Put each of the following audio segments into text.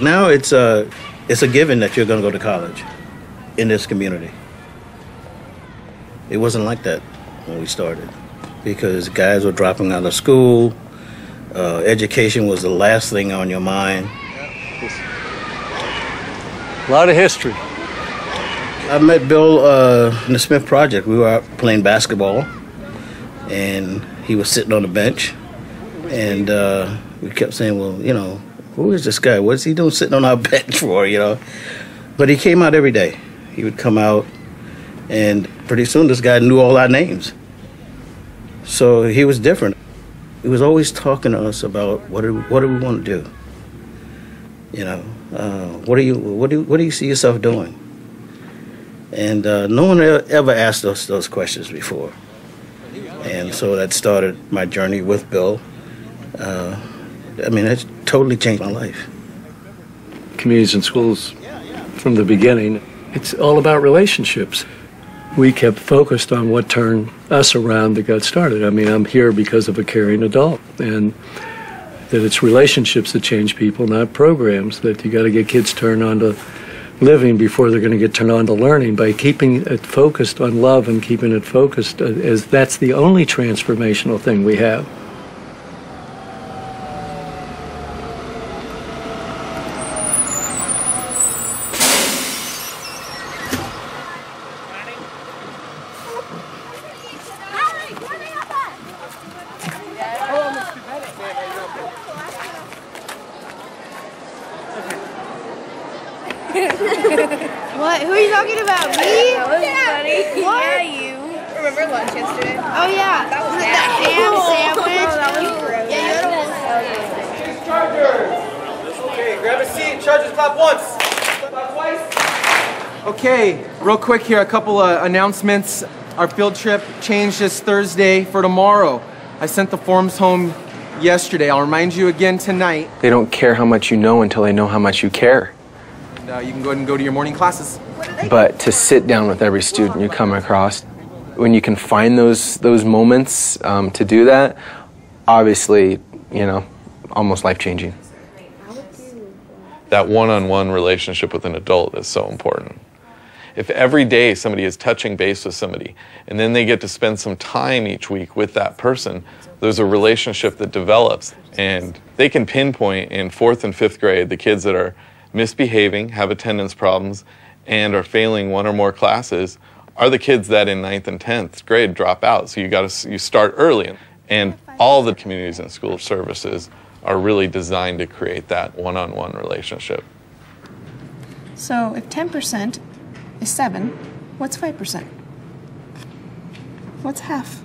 Now it's a given that you're going to go to college in this community. It wasn't like that when we started because guys were dropping out of school. Education was the last thing on your mind. A lot of history. I met Bill in the Smith Project. We were out playing basketball, and he was sitting on the bench, and we kept saying, well, you know, who is this guy? What's he doing sitting on our bench for, you know? But he came out every day. He would come out, and pretty soon this guy knew all our names. So he was different. He was always talking to us about what do we want to do? You know, what do you see yourself doing? And no one ever asked us those questions before. And so that started my journey with Bill. I mean, it totally changed my life. Communities and schools, from the beginning, it's all about relationships. We kept focused on what turned us around that got started. I mean, I'm here because of a caring adult, and that it's relationships that change people, not programs, that you got to get kids turned on to living before they're going to get turned on to learning. By keeping it focused on love and keeping it focused, as that's the only transformational thing we have. What? Who are you talking about? Me? That was funny. What? Yeah, you. Remember lunch yesterday? Oh yeah. That was the nasty. ham Oh, sandwich. that was gross. Yeah, you had a Chargers! Okay, grab a seat. Chargers clap once. Clap twice. Okay, real quick here, a couple of announcements. Our field trip changed this Thursday for tomorrow. I sent the forms home yesterday. I'll remind you again tonight. They don't care how much you know until they know how much you care. You can go ahead and go to your morning classes. But to sit down with every student you come across, when you can find those moments to do that, obviously, you know, almost life-changing. That one-on-one relationship with an adult is so important. If every day somebody is touching base with somebody, and then they get to spend some time each week with that person, there's a relationship that develops. And they can pinpoint in 4th and 5th grade the kids that are misbehaving, have attendance problems, and are failing one or more classes are the kids that in 9th and 10th grade drop out. So you start early. And all the communities and school services are really designed to create that one-on-one relationship. So if 10% is 7, what's 5%? What's half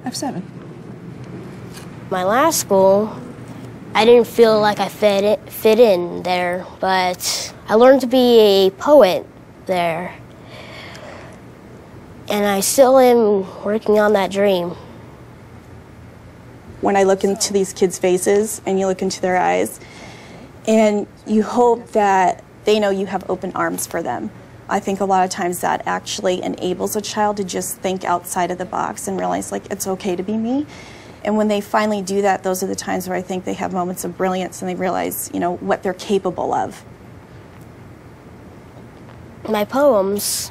of 7? My last school, I didn't feel like I fit in there, but I learned to be a poet there. And I still am working on that dream. When I look into these kids' faces and you look into their eyes, and you hope that they know you have open arms for them. I think a lot of times that actually enables a child to just think outside of the box and realize, like, it's okay to be me. And when they finally do that, those are the times where I think they have moments of brilliance and they realize, you know, what they're capable of. My poems,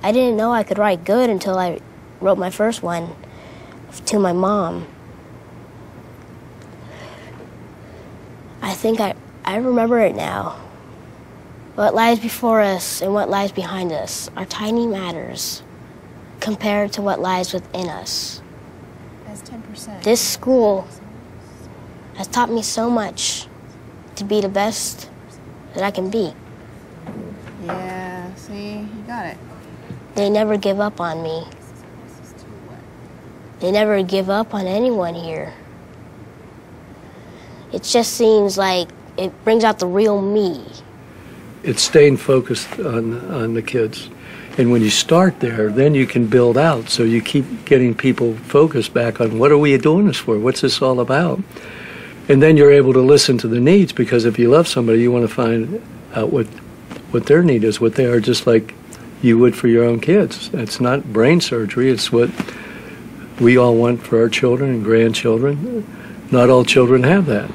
I didn't know I could write good until I wrote my first one to my mom. I think I remember it now. What lies before us and what lies behind us are tiny matters compared to what lies within us. As 10%. This school has taught me so much to be the best that I can be. Yeah, see, you got it. They never give up on me. They never give up on anyone here. It just seems like it brings out the real me. It's staying focused on the kids. And when you start there, then you can build out. So you keep getting people focused back on what are we doing this for? What's this all about? And then you're able to listen to the needs, because if you love somebody, you want to find out what their need is, what they are, just like you would for your own kids. It's not brain surgery. It's what we all want for our children and grandchildren. Not all children have that.